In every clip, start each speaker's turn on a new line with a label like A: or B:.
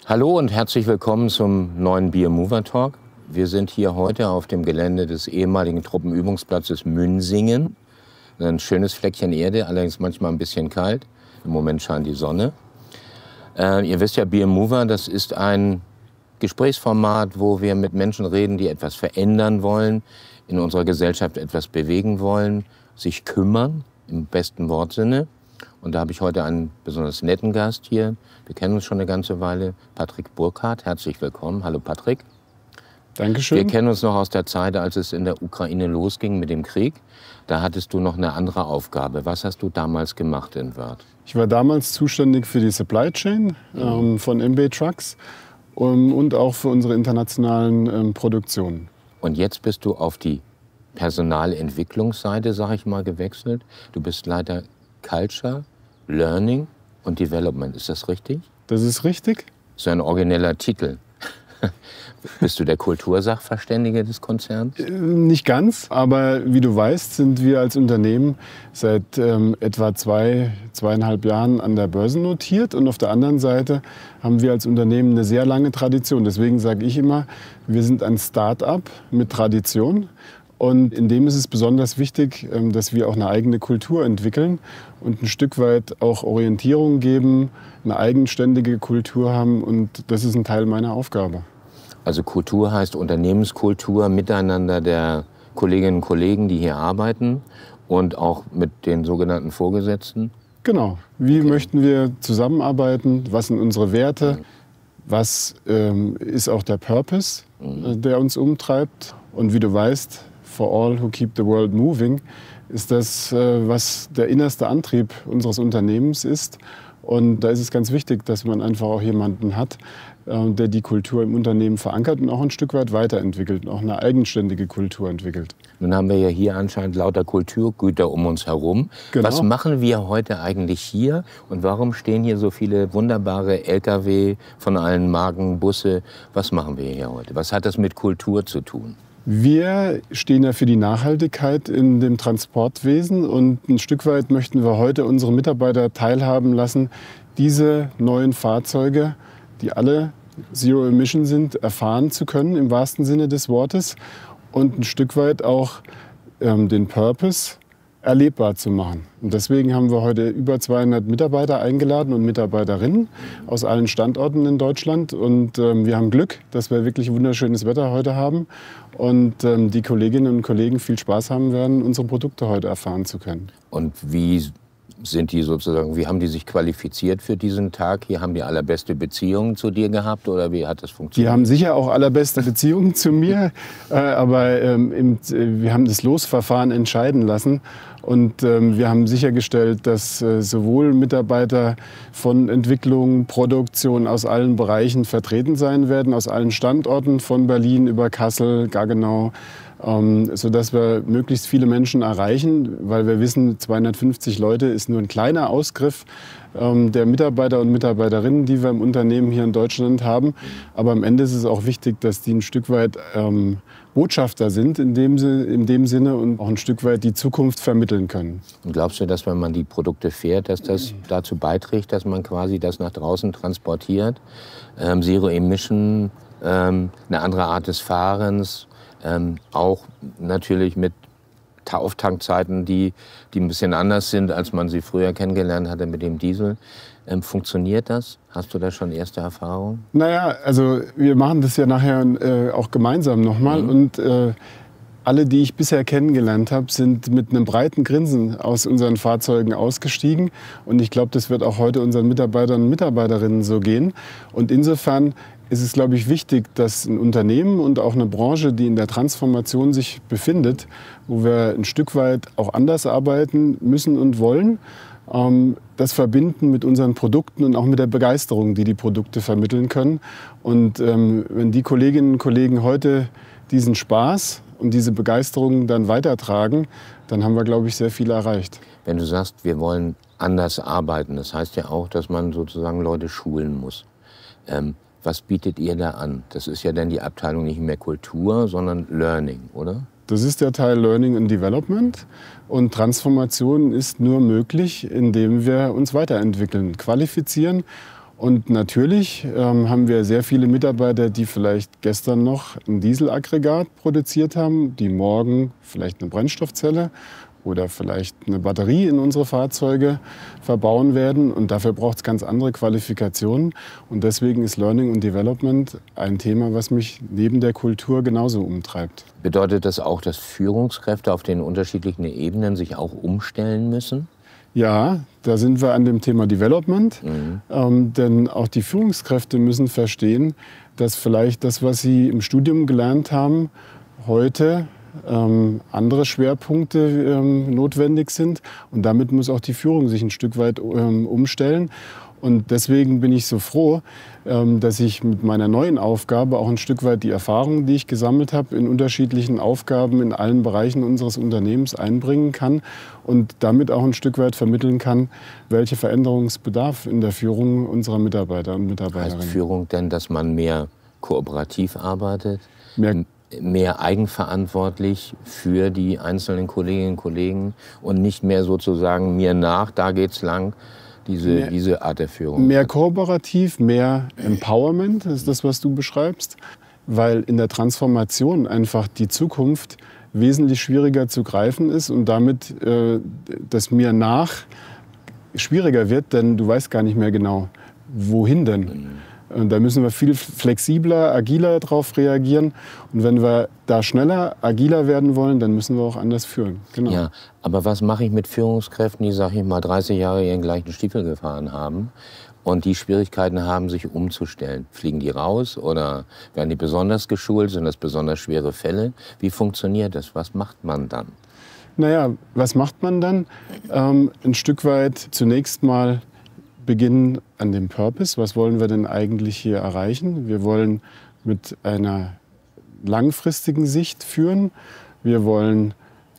A: Hallo und herzlich willkommen zum neuen Beer Mover Talk. Wir sind hier heute auf dem Gelände des ehemaligen Truppenübungsplatzes Münsingen. Ein schönes Fleckchen Erde, allerdings manchmal ein bisschen kalt. Im Moment scheint die Sonne. Ihr wisst ja, Beer Mover, das ist ein Gesprächsformat, wo wir mit Menschen reden, die etwas verändern wollen, in unserer Gesellschaft etwas bewegen wollen, sich kümmern, im besten Wortsinne. Und da habe ich heute einen besonders netten Gast hier. Wir kennen uns schon eine ganze Weile, Patrick Burkhardt. Herzlich willkommen. Hallo Patrick.
B: Dankeschön.
A: Wir kennen uns noch aus der Zeit, als es in der Ukraine losging mit dem Krieg. Da hattest du noch eine andere Aufgabe. Was hast du damals gemacht in Wörth?
B: Ich war damals zuständig für die Supply Chain von MB Trucks und auch für unsere internationalen Produktionen.
A: Und jetzt bist du auf die Personalentwicklungsseite, sag ich mal, gewechselt. Du bist Leiter Culture, Learning und Development. Ist das richtig?
B: Das ist richtig.
A: So ein origineller Titel. Bist du der Kultursachverständige des Konzerns?
B: Nicht ganz, aber wie du weißt, sind wir als Unternehmen seit etwa 2,5 Jahren an der Börse notiert. Und auf der anderen Seite haben wir als Unternehmen eine sehr lange Tradition. Deswegen sage ich immer, wir sind ein Start-up mit Tradition. Und in dem ist es besonders wichtig, dass wir auch eine eigene Kultur entwickeln und ein Stück weit auch Orientierung geben, eine eigenständige Kultur haben. Und das ist ein Teil meiner Aufgabe.
A: Also Kultur heißt Unternehmenskultur, Miteinander der Kolleginnen und Kollegen, die hier arbeiten und auch mit den sogenannten Vorgesetzten?
B: Genau. Wie möchten wir zusammenarbeiten? Was sind unsere Werte? Was ist auch der Purpose, der uns umtreibt? Und wie du weißt, for all who keep the world moving, ist das, was der innerste Antrieb unseres Unternehmens ist. Und da ist es ganz wichtig, dass man einfach auch jemanden hat, der die Kultur im Unternehmen verankert und auch ein Stück weit weiterentwickelt und auch eine eigenständige Kultur entwickelt.
A: Nun haben wir ja hier anscheinend lauter Kulturgüter um uns herum.
B: Genau.
A: Was machen wir heute eigentlich hier und warum stehen hier so viele wunderbare LKW von allen Marken, Busse? Was machen wir hier heute? Was hat das mit Kultur zu tun?
B: Wir stehen ja für die Nachhaltigkeit in dem Transportwesen und ein Stück weit möchten wir heute unsere Mitarbeiter teilhaben lassen, diese neuen Fahrzeuge, die alle Zero Emission sind, erfahren zu können im wahrsten Sinne des Wortes und ein Stück weit auch den Purpose erlebbar zu machen. Und deswegen haben wir heute über 200 Mitarbeiter eingeladen und Mitarbeiterinnen aus allen Standorten in Deutschland. Und wir haben Glück, dass wir wirklich wunderschönes Wetter heute haben und die Kolleginnen und Kollegen viel Spaß haben werden, unsere Produkte heute erfahren zu können.
A: Und wie sind die sozusagen, wie haben die sich qualifiziert für diesen Tag? Hier haben die allerbeste Beziehungen zu dir gehabt oder wie hat das funktioniert?
B: Die haben sicher auch allerbeste Beziehungen zu mir, aber wir haben das Losverfahren entscheiden lassen und wir haben sichergestellt, dass sowohl Mitarbeiter von Entwicklung, Produktion aus allen Bereichen vertreten sein werden, aus allen Standorten von Berlin über Kassel, Gaggenau, sodass wir möglichst viele Menschen erreichen, weil wir wissen, 250 Leute ist nur ein kleiner Ausgriff der Mitarbeiter und Mitarbeiterinnen, die wir im Unternehmen hier in Deutschland haben. Aber am Ende ist es auch wichtig, dass die ein Stück weit Botschafter sind in dem Sinne und auch ein Stück weit die Zukunft vermitteln können.
A: Und glaubst du, dass wenn man die Produkte fährt, dass das dazu beiträgt, dass man quasi das nach draußen transportiert? Zero Emission, eine andere Art des Fahrens, auch natürlich mit Auftankzeiten, die ein bisschen anders sind, als man sie früher kennengelernt hatte mit dem Diesel. Funktioniert das? Hast du da schon erste Erfahrungen?
B: Naja, also wir machen das ja nachher auch gemeinsam nochmal. Und alle, die ich bisher kennengelernt habe, sind mit einem breiten Grinsen aus unseren Fahrzeugen ausgestiegen. Und ich glaube, das wird auch heute unseren Mitarbeitern und Mitarbeiterinnen so gehen. Und insofern ist es, glaube ich, wichtig, dass ein Unternehmen und auch eine Branche, die in der Transformation sich befindet, wo wir ein Stück weit auch anders arbeiten müssen und wollen, das verbinden mit unseren Produkten und auch mit der Begeisterung, die die Produkte vermitteln können. Und wenn die Kolleginnen und Kollegen heute diesen Spaß und diese Begeisterung dann weitertragen, dann haben wir, glaube ich, sehr viel erreicht.
A: Wenn du sagst, wir wollen anders arbeiten, das heißt ja auch, dass man sozusagen Leute schulen muss. Was bietet ihr da an? Das ist ja dann die Abteilung nicht mehr Kultur, sondern Learning, oder?
B: Das ist der Teil Learning and Development. Und Transformation ist nur möglich, indem wir uns weiterentwickeln, qualifizieren Und natürlich haben wir sehr viele Mitarbeiter, die vielleicht gestern noch ein Dieselaggregat produziert haben, die morgen vielleicht eine Brennstoffzelle oder vielleicht eine Batterie in unsere Fahrzeuge verbauen werden. Und dafür braucht es ganz andere Qualifikationen. Und deswegen ist Learning und Development ein Thema, was mich neben der Kultur genauso umtreibt.
A: Bedeutet das auch, dass Führungskräfte auf den unterschiedlichen Ebenen sich auch umstellen müssen?
B: Ja, da sind wir an dem Thema Development. Denn auch die Führungskräfte müssen verstehen, dass vielleicht das, was sie im Studium gelernt haben, heute andere Schwerpunkte notwendig sind. Und damit muss auch die Führung sich ein Stück weit umstellen. Und deswegen bin ich so froh, dass ich mit meiner neuen Aufgabe auch ein Stück weit die Erfahrungen, die ich gesammelt habe, in unterschiedlichen Aufgaben in allen Bereichen unseres Unternehmens einbringen kann und damit auch ein Stück weit vermitteln kann, welcher Veränderungsbedarf in der Führung unserer Mitarbeiter und Mitarbeiterinnen.
A: Heißt Führung denn, dass man mehr kooperativ arbeitet? Mehr eigenverantwortlich für die einzelnen Kolleginnen und Kollegen und nicht mehr sozusagen mir nach, da geht's lang, diese Art der Führung?
B: Mehr kooperativ, mehr Empowerment, ist das, was du beschreibst, weil in der Transformation einfach die Zukunft wesentlich schwieriger zu greifen ist und damit das mir nach schwieriger wird, denn du weißt gar nicht mehr genau, wohin denn. Und da müssen wir viel flexibler, agiler darauf reagieren. Und wenn wir da schneller, agiler werden wollen, dann müssen wir auch anders führen.
A: Genau. Ja, aber was mache ich mit Führungskräften, die, sag ich mal, 30 Jahre ihren gleichen Stiefel gefahren haben und die Schwierigkeiten haben, sich umzustellen? Fliegen die raus oder werden die besonders geschult? Sind das besonders schwere Fälle? Wie funktioniert das? Was macht man dann?
B: Naja, was macht man dann? Ein Stück weit zunächst mal beginnen an dem Purpose. Was wollen wir denn eigentlich hier erreichen? Wir wollen mit einer langfristigen Sicht führen. Wir wollen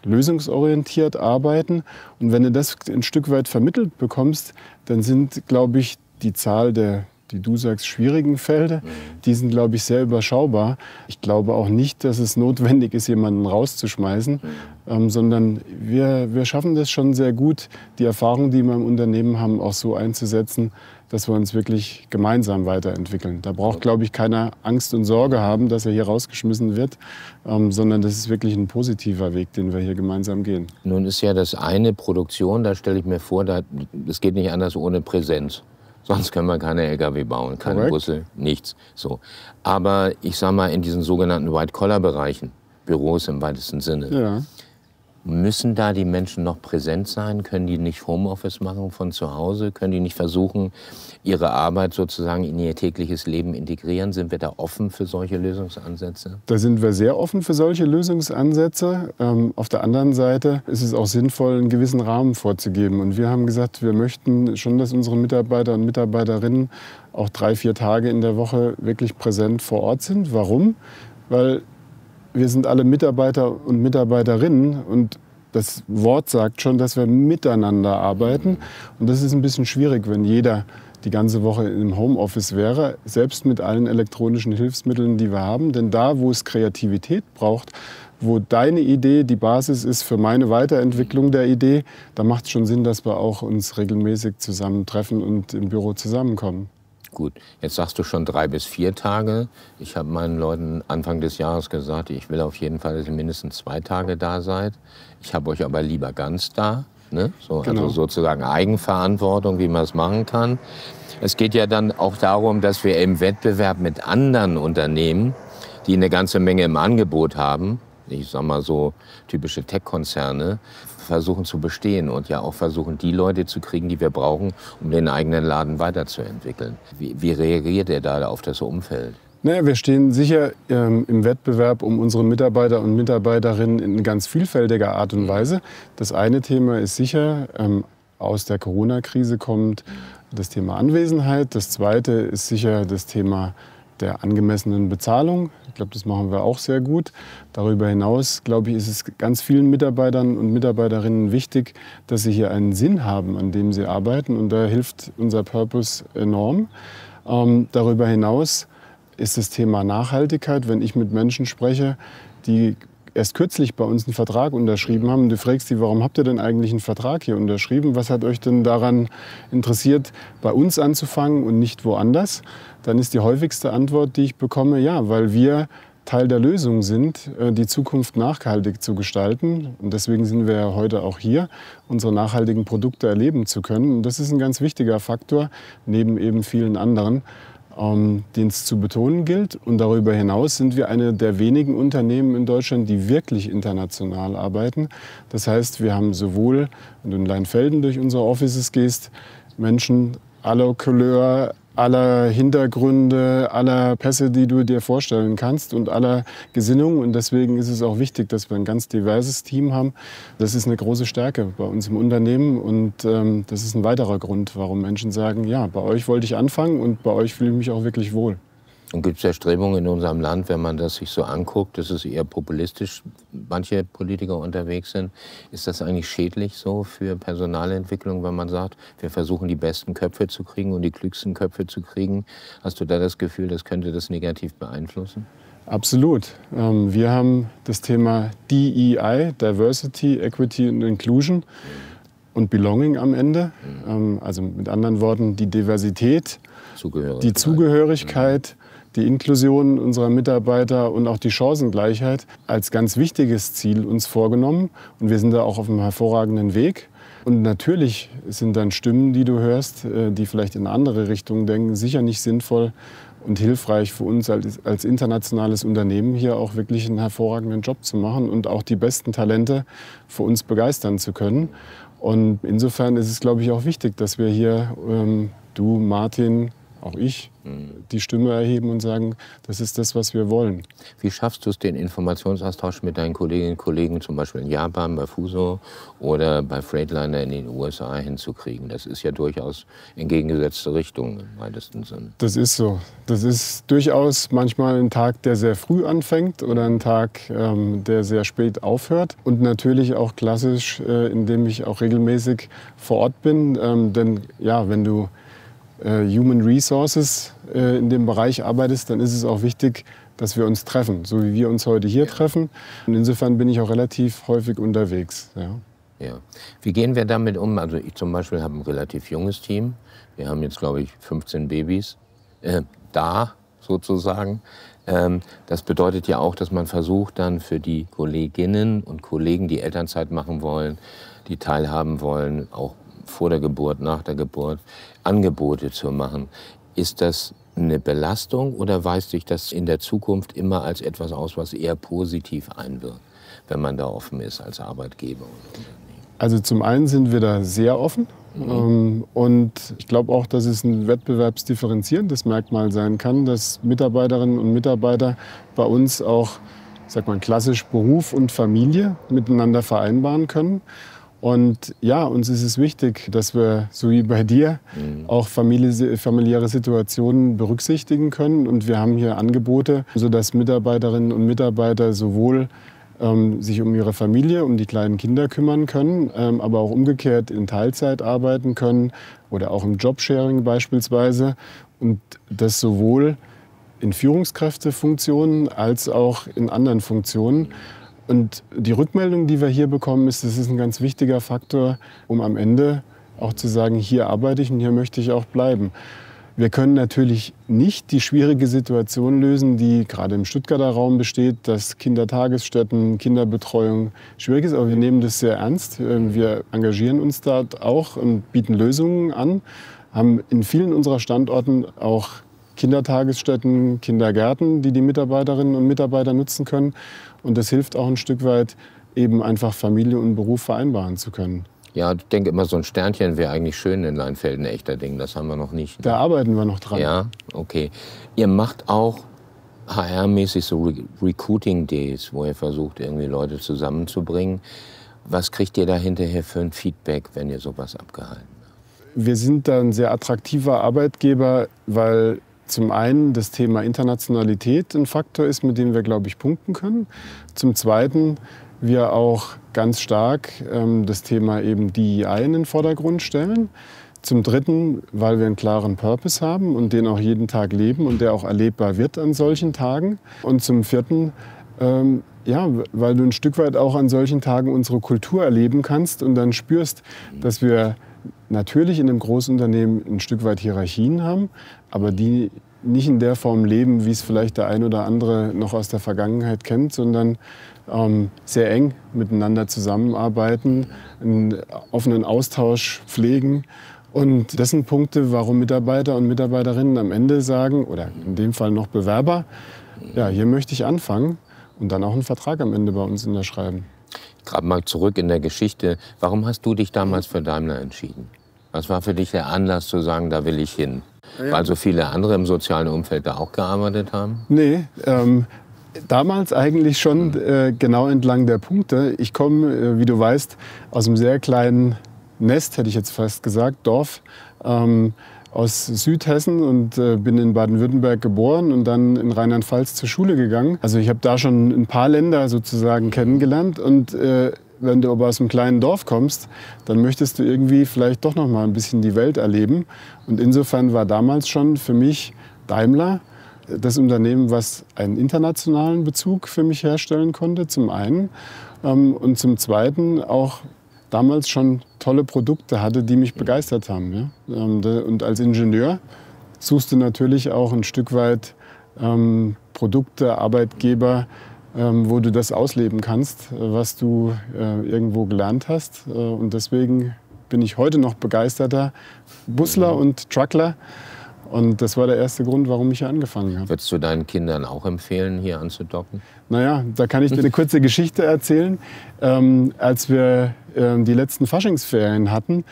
B: lösungsorientiert arbeiten. Und wenn du das ein Stück weit vermittelt bekommst, dann sind, glaube ich, die Zahl der, die du sagst, schwierigen Fälle, die sind, glaube ich, sehr überschaubar. Ich glaube auch nicht, dass es notwendig ist, jemanden rauszuschmeißen, sondern wir schaffen das schon sehr gut, die Erfahrungen, die wir im Unternehmen haben, auch so einzusetzen, dass wir uns wirklich gemeinsam weiterentwickeln. Da braucht, glaube ich, keiner Angst und Sorge haben, dass er hier rausgeschmissen wird, sondern das ist wirklich ein positiver Weg, den wir hier gemeinsam gehen.
A: Nun ist ja das eine Produktion, da stelle ich mir vor, das geht nicht anders ohne Präsenz. Sonst können wir keine LKW bauen, keine
B: Correct.
A: Busse, nichts. So. Aber ich sage mal, in diesen sogenannten White-Collar-Bereichen, Büros im weitesten Sinne,
B: Ja.
A: müssen da die Menschen noch präsent sein? Können die nicht Homeoffice machen von zu Hause? Können die nicht versuchen, ihre Arbeit sozusagen in ihr tägliches Leben integrieren? Sind wir da offen für solche Lösungsansätze?
B: Da sind wir sehr offen für solche Lösungsansätze. Auf der anderen Seite ist es auch sinnvoll, einen gewissen Rahmen vorzugeben. Und wir haben gesagt, wir möchten schon, dass unsere Mitarbeiter und Mitarbeiterinnen auch 3-4 Tage in der Woche wirklich präsent vor Ort sind. Warum? Weil wir sind alle Mitarbeiter und Mitarbeiterinnen und das Wort sagt schon, dass wir miteinander arbeiten. Und das ist ein bisschen schwierig, wenn jeder die ganze Woche im Homeoffice wäre, selbst mit allen elektronischen Hilfsmitteln, die wir haben. Denn da, wo es Kreativität braucht, wo deine Idee die Basis ist für meine Weiterentwicklung der Idee, da macht es schon Sinn, dass wir auch uns regelmäßig zusammentreffen und im Büro zusammenkommen.
A: Gut, jetzt sagst du schon 3 bis 4 Tage. Ich habe meinen Leuten Anfang des Jahres gesagt, ich will auf jeden Fall, dass ihr mindestens 2 Tage da seid. Ich habe euch aber lieber ganz da. Ne? So,
B: Genau.
A: Also sozusagen Eigenverantwortung, wie man es machen kann. Es geht ja dann auch darum, dass wir im Wettbewerb mit anderen Unternehmen, die eine ganze Menge im Angebot haben, ich sag mal so typische Tech-Konzerne, versuchen zu bestehen und ja auch versuchen, die Leute zu kriegen, die wir brauchen, um den eigenen Laden weiterzuentwickeln. Wie reagiert ihr da auf das Umfeld?
B: Naja, wir stehen sicher im Wettbewerb um unsere Mitarbeiter und Mitarbeiterinnen in ganz vielfältiger Art und Weise. Das eine Thema ist sicher, aus der Corona-Krise kommt das Thema Anwesenheit. Das zweite ist sicher das Thema der angemessenen Bezahlung. Ich glaube, das machen wir auch sehr gut. Darüber hinaus, glaube ich, ist es ganz vielen Mitarbeitern und Mitarbeiterinnen wichtig, dass sie hier einen Sinn haben, an dem sie arbeiten. Und da hilft unser Purpose enorm. Darüber hinaus ist das Thema Nachhaltigkeit, wenn ich mit Menschen spreche, die erst kürzlich bei uns einen Vertrag unterschrieben haben. Und du fragst sie, warum habt ihr denn eigentlich einen Vertrag hier unterschrieben? Was hat euch denn daran interessiert, bei uns anzufangen und nicht woanders? Dann ist die häufigste Antwort, die ich bekomme, ja, weil wir Teil der Lösung sind, die Zukunft nachhaltig zu gestalten. Und deswegen sind wir ja heute auch hier, unsere nachhaltigen Produkte erleben zu können. Und das ist ein ganz wichtiger Faktor, neben eben vielen anderen, den es zu betonen gilt. Und darüber hinaus sind wir eine der wenigen Unternehmen in Deutschland, die wirklich international arbeiten. Das heißt, wir haben sowohl, wenn du in Leinfelden durch unsere Offices gehst, Menschen aller Couleur, aller Hintergründe, aller Pässe, die du dir vorstellen kannst und aller Gesinnungen. Und deswegen ist es auch wichtig, dass wir ein ganz diverses Team haben. Das ist eine große Stärke bei uns im Unternehmen und das ist ein weiterer Grund, warum Menschen sagen, ja, bei euch wollte ich anfangen und bei euch fühle ich mich auch wirklich wohl.
A: Und gibt es Erstrebungen in unserem Land, wenn man das sich so anguckt, dass es eher populistisch manche Politiker unterwegs sind? Ist das eigentlich schädlich so für Personalentwicklung, wenn man sagt, wir versuchen die besten Köpfe zu kriegen und die klügsten Köpfe zu kriegen? Hast du da das Gefühl, das könnte das negativ beeinflussen?
B: Absolut. Wir haben das Thema DEI, Diversity, Equity and Inclusion und Belonging am Ende. Also mit anderen Worten die Diversität, die Zugehörigkeit, die Inklusion unserer Mitarbeiter und auch die Chancengleichheit als ganz wichtiges Ziel uns vorgenommen. Und wir sind da auch auf einem hervorragenden Weg. Und natürlich sind dann Stimmen, die du hörst, die vielleicht in eine andere Richtung denken, sicher nicht sinnvoll und hilfreich für uns als internationales Unternehmen hier auch wirklich einen hervorragenden Job zu machen und auch die besten Talente für uns begeistern zu können. Und insofern ist es, glaube ich, auch wichtig, dass wir hier, du, Martin, auch ich, die Stimme erheben und sagen, das ist das, was wir wollen.
A: Wie schaffst du es, den Informationsaustausch mit deinen Kolleginnen und Kollegen, zum Beispiel in Japan bei Fuso oder bei Freightliner in den USA hinzukriegen? Das ist ja durchaus entgegengesetzte Richtung im weitesten Sinne.
B: Das ist so. Das ist durchaus manchmal ein Tag, der sehr früh anfängt oder ein Tag, der sehr spät aufhört. Und natürlich auch klassisch, indem ich auch regelmäßig vor Ort bin. Denn ja, wenn du Human Resources in dem Bereich arbeitest, dann ist es auch wichtig, dass wir uns treffen, so wie wir uns heute hier treffen. Und insofern bin ich auch relativ häufig unterwegs. Ja.
A: Ja. Wie gehen wir damit um? Also ich zum Beispiel habe ein relativ junges Team. Wir haben jetzt, glaube ich, 15 Babys da sozusagen. Das bedeutet ja auch, dass man versucht dann für die Kolleginnen und Kollegen, die Elternzeit machen wollen, die teilhaben wollen, auch vor der Geburt, nach der Geburt, Angebote zu machen. Ist das eine Belastung oder weist sich das in der Zukunft immer als etwas aus, was eher positiv einwirkt, wenn man da offen ist als Arbeitgeber?
B: Also zum einen sind wir da sehr offen und ich glaube auch, dass es ein wettbewerbsdifferenzierendes Merkmal sein kann, dass Mitarbeiterinnen und Mitarbeiter bei uns auch, sag mal, klassisch Beruf und Familie miteinander vereinbaren können. Und ja, uns ist es wichtig, dass wir, so wie bei dir, auch familiäre Situationen berücksichtigen können. Und wir haben hier Angebote, sodass Mitarbeiterinnen und Mitarbeiter sowohl sich um ihre Familie, um die kleinen Kinder kümmern können, aber auch umgekehrt in Teilzeit arbeiten können oder auch im Jobsharing beispielsweise. Und das sowohl in Führungskräftefunktionen als auch in anderen Funktionen. Und die Rückmeldung, die wir hier bekommen, ist, das ist ein ganz wichtiger Faktor, um am Ende auch zu sagen, hier arbeite ich und hier möchte ich auch bleiben. Wir können natürlich nicht die schwierige Situation lösen, die gerade im Stuttgarter Raum besteht, dass Kindertagesstätten, Kinderbetreuung schwierig ist, aber wir nehmen das sehr ernst. Wir engagieren uns dort auch und bieten Lösungen an, haben in vielen unserer Standorten auch Kindertagesstätten, Kindergärten, die die Mitarbeiterinnen und Mitarbeiter nutzen können. Und das hilft auch ein Stück weit, eben einfach Familie und Beruf vereinbaren zu können.
A: Ja, ich denke immer, so ein Sternchen wäre eigentlich schön in Leinfelden, ein echter Ding. Das haben wir noch nicht.
B: Da arbeiten wir noch dran.
A: Ja, okay. Ihr macht auch HR-mäßig so Recruiting Days, wo ihr versucht, irgendwie Leute zusammenzubringen. Was kriegt ihr da hinterher für ein Feedback, wenn ihr sowas abgehalten habt?
B: Wir sind da ein sehr attraktiver Arbeitgeber, weil zum einen das Thema Internationalität ein Faktor ist, mit dem wir, glaube ich, punkten können. Zum Zweiten wir auch ganz stark das Thema eben DEI in den Vordergrund stellen. Zum Dritten, weil wir einen klaren Purpose haben und den auch jeden Tag leben und der auch erlebbar wird an solchen Tagen. Und zum Vierten, Ja, weil du ein Stück weit auch an solchen Tagen unsere Kultur erleben kannst und dann spürst, dass wir natürlich in einem Großunternehmen ein Stück weit Hierarchien haben, aber die nicht in der Form leben, wie es vielleicht der ein oder andere noch aus der Vergangenheit kennt, sondern sehr eng miteinander zusammenarbeiten, einen offenen Austausch pflegen. Und das sind Punkte, warum Mitarbeiter und Mitarbeiterinnen am Ende sagen, oder in dem Fall noch Bewerber, ja, hier möchte ich anfangen und dann auch einen Vertrag am Ende bei uns unterschreiben.
A: Gerade mal zurück in der Geschichte. Warum hast du dich damals für Daimler entschieden? Was war für dich der Anlass zu sagen, da will ich hin? Ja. Weil so viele andere im sozialen Umfeld da auch gearbeitet haben?
B: Nee, damals eigentlich schon genau entlang der Punkte. Ich komme, wie du weißt, aus einem sehr kleinen Nest, hätte ich jetzt fast gesagt, Dorf, aus Südhessen und bin in Baden-Württemberg geboren und dann in Rheinland-Pfalz zur Schule gegangen. Also ich habe da schon ein paar Länder sozusagen kennengelernt und wenn du aber aus einem kleinen Dorf kommst, dann möchtest du irgendwie vielleicht doch noch mal ein bisschen die Welt erleben. Und insofern war damals schon für mich Daimler das Unternehmen, was einen internationalen Bezug für mich herstellen konnte, zum einen. Und zum Zweiten auch damals schon tolle Produkte hatte, die mich begeistert haben. Ja? Und als Ingenieur suchst du natürlich auch ein Stück weit Produkte, Arbeitgeber, wo du das ausleben kannst, was du irgendwo gelernt hast. Und deswegen bin ich heute noch begeisterter Busler und Truckler. Und das war der erste Grund, warum ich hier angefangen habe.
A: Würdest du deinen Kindern auch empfehlen, hier anzudocken?
B: Naja, da kann ich dir eine kurze Geschichte erzählen. Als wir die letzten Faschingsferien hatten,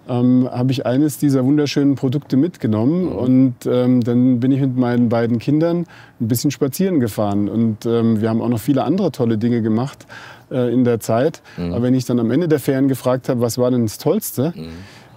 B: habe ich eines dieser wunderschönen Produkte mitgenommen. Und dann bin ich mit meinen beiden Kindern ein bisschen spazieren gefahren. Und wir haben auch noch viele andere tolle Dinge gemacht in der Zeit. Aber wenn ich dann am Ende der Ferien gefragt habe, was war denn das Tollste,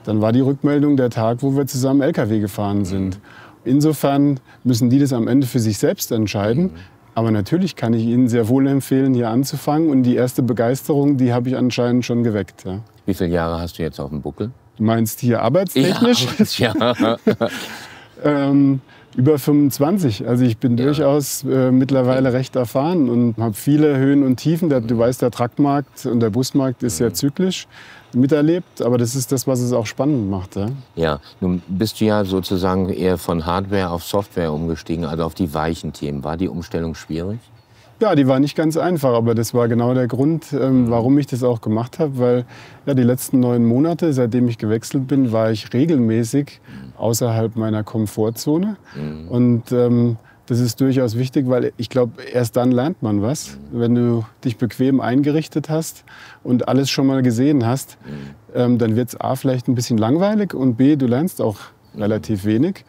B: dann war die Rückmeldung der Tag, wo wir zusammen LKW gefahren sind. Insofern müssen die das am Ende für sich selbst entscheiden. Aber natürlich kann ich Ihnen sehr wohl empfehlen, hier anzufangen. Und die erste Begeisterung, die habe ich anscheinend schon geweckt. Ja.
A: Wie viele Jahre hast du jetzt auf dem Buckel?
B: Du meinst hier arbeitstechnisch?
A: Ja.
B: Über 25. Also ich bin durchaus mittlerweile recht erfahren und habe viele Höhen und Tiefen. Du weißt, der Truckmarkt und der Busmarkt ist sehr zyklisch miterlebt, aber das ist das, was es auch spannend macht. Ja?
A: Ja, nun bist du ja sozusagen eher von Hardware auf Software umgestiegen, also auf die weichen Themen. War die Umstellung schwierig?
B: Ja, die war nicht ganz einfach, aber das war genau der Grund, warum ich das auch gemacht habe, weil ja, die letzten 9 Monate, seitdem ich gewechselt bin, war ich regelmäßig außerhalb meiner Komfortzone. Und das ist durchaus wichtig, weil ich glaube, erst dann lernt man was. Wenn du dich bequem eingerichtet hast und alles schon mal gesehen hast, dann wird es A, vielleicht ein bisschen langweilig und B, du lernst auch relativ wenig.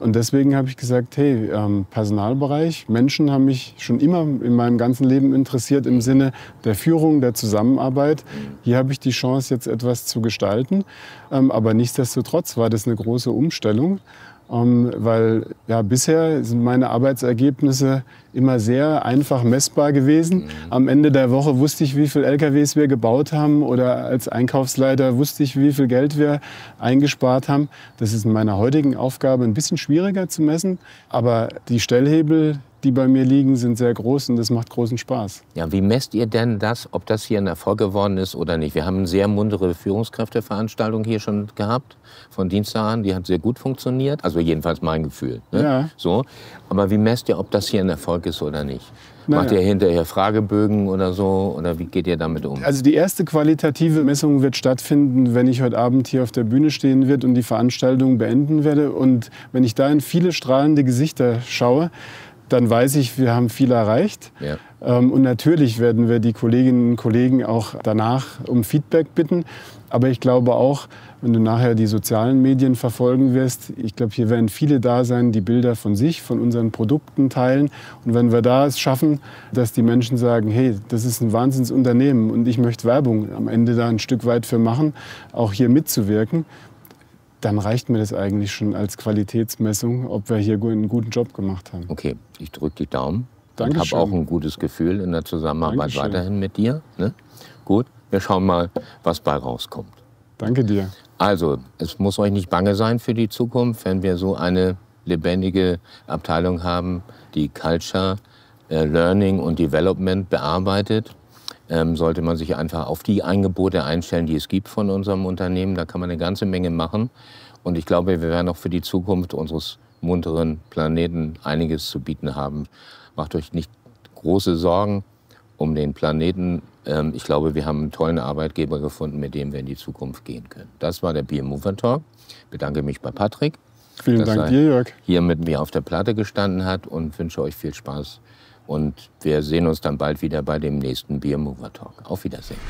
B: Und deswegen habe ich gesagt, hey, Personalbereich, Menschen haben mich schon immer in meinem ganzen Leben interessiert im Sinne der Führung, der Zusammenarbeit. Hier habe ich die Chance, jetzt etwas zu gestalten. Aber nichtsdestotrotz war das eine große Umstellung. Weil ja, bisher sind meine Arbeitsergebnisse immer sehr einfach messbar gewesen. Am Ende der Woche wusste ich, wie viele LKWs wir gebaut haben oder als Einkaufsleiter wusste ich, wie viel Geld wir eingespart haben. Das ist in meiner heutigen Aufgabe ein bisschen schwieriger zu messen, aber die Stellhebel, die bei mir liegen, sind sehr groß und das macht großen Spaß.
A: Ja, wie messt ihr denn das, ob das hier ein Erfolg geworden ist oder nicht? Wir haben eine sehr muntere Führungskräfteveranstaltung hier schon gehabt, von Dienstag an. Die hat sehr gut funktioniert, also jedenfalls mein Gefühl. Ne?
B: Ja.
A: So. Aber wie messt ihr, ob das hier ein Erfolg ist oder nicht? Macht ihr hinterher Fragebögen oder so? Oder wie geht ihr damit um?
B: Also die erste qualitative Messung wird stattfinden, wenn ich heute Abend hier auf der Bühne stehen werde und die Veranstaltung beenden werde. Und wenn ich da in viele strahlende Gesichter schaue, dann weiß ich, wir haben viel erreicht. Ja. Und natürlich werden wir die Kolleginnen und Kollegen auch danach um Feedback bitten. Aber ich glaube auch, wenn du nachher die sozialen Medien verfolgen wirst, ich glaube, hier werden viele da sein, die Bilder von sich, von unseren Produkten teilen. Und wenn wir da es schaffen, dass die Menschen sagen, hey, das ist ein Wahnsinnsunternehmen und ich möchte Werbung am Ende da ein Stück weit für machen, auch hier mitzuwirken, dann reicht mir das eigentlich schon als Qualitätsmessung, ob wir hier einen guten Job gemacht haben.
A: Okay, ich drücke die Daumen.
B: Dankeschön.
A: Ich habe auch ein gutes Gefühl in der Zusammenarbeit weiterhin mit dir. Ne? Gut, wir schauen mal, was bei rauskommt.
B: Danke dir.
A: Also, es muss euch nicht bange sein für die Zukunft, wenn wir so eine lebendige Abteilung haben, die Culture Learning und Development bearbeitet. Sollte man sich einfach auf die Angebote einstellen, die es gibt von unserem Unternehmen. Da kann man eine ganze Menge machen. Und ich glaube, wir werden auch für die Zukunft unseres munteren Planeten einiges zu bieten haben. Macht euch nicht große Sorgen um den Planeten. Ich glaube, wir haben einen tollen Arbeitgeber gefunden, mit dem wir in die Zukunft gehen können. Das war der Beer Mover Talk. Ich bedanke mich bei Patrick,
B: Vielen Dank dir, Jörg.
A: hier mit mir auf der Platte gestanden hat und wünsche euch viel Spaß. Und wir sehen uns dann bald wieder bei dem nächsten Beer Mover Talk. Auf Wiedersehen.